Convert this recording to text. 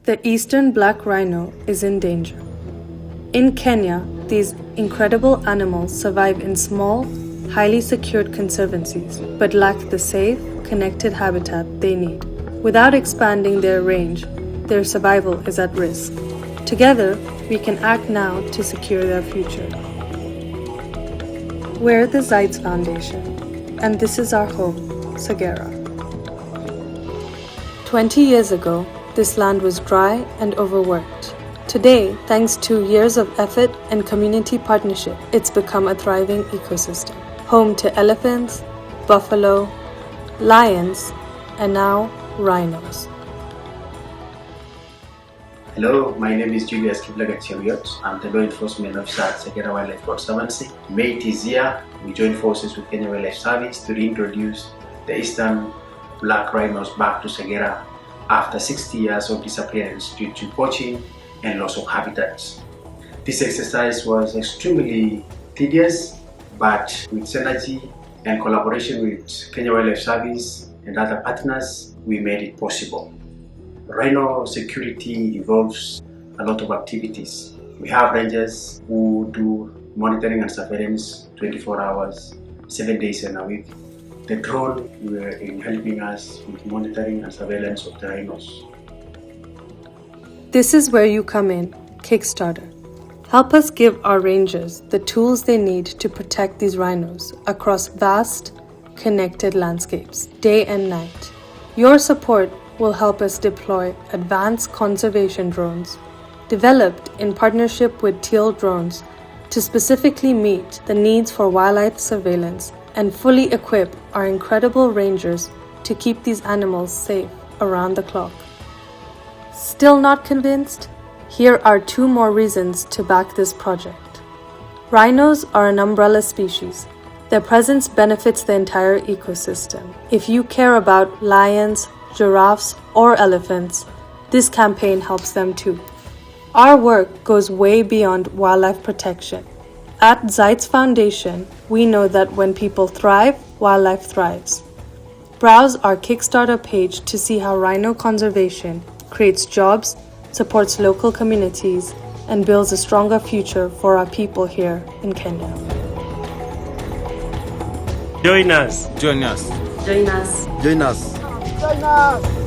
The Eastern Black Rhino is in danger. In Kenya, these incredible animals survive in small, highly secured conservancies, but lack the safe, connected habitat they need. Without expanding their range, their survival is at risk. Together, we can act now to secure their future. We're the Zeitz Foundation, and this is our home, Sagera. 20 years ago, this land was dry and overworked. Today, thanks to years of effort and community partnership, it's become a thriving ecosystem, home to elephants, buffalo, lions, and now rhinos. Hello, my name is Julius Kiplagat-Cheriot. I'm the law enforcement officer at Sagera Wildlife Conservancy. May this year, we joined forces with Kenya Wildlife Service to reintroduce the Eastern Black Rhinos back to Sagera after 60 years of disappearance due to poaching and loss of habitats. This exercise was extremely tedious, but with synergy and collaboration with Kenya Wildlife Service and other partners, we made it possible. Rhino security involves a lot of activities. We have rangers who do monitoring and surveillance 24 hours, 7 days in a week. The drone were in helping us with monitoring and surveillance of the rhinos. This is where you come in, Kickstarter. Help us give our rangers the tools they need to protect these rhinos across vast, connected landscapes, day and night. Your support will help us deploy advanced conservation drones, developed in partnership with Teal Drones, to specifically meet the needs for wildlife surveillance and fully equip our incredible rangers to keep these animals safe around the clock. Still not convinced? Here are 2 more reasons to back this project. Rhinos are an umbrella species. Their presence benefits the entire ecosystem. If you care about lions, giraffes, or elephants, this campaign helps them too. Our work goes way beyond wildlife protection. At Zeitz Foundation, we know that when people thrive, wildlife thrives. Browse our Kickstarter page to see how rhino conservation creates jobs, supports local communities, and builds a stronger future for our people here in Kenya. Join us. Join us. Join us. Join us. Join us!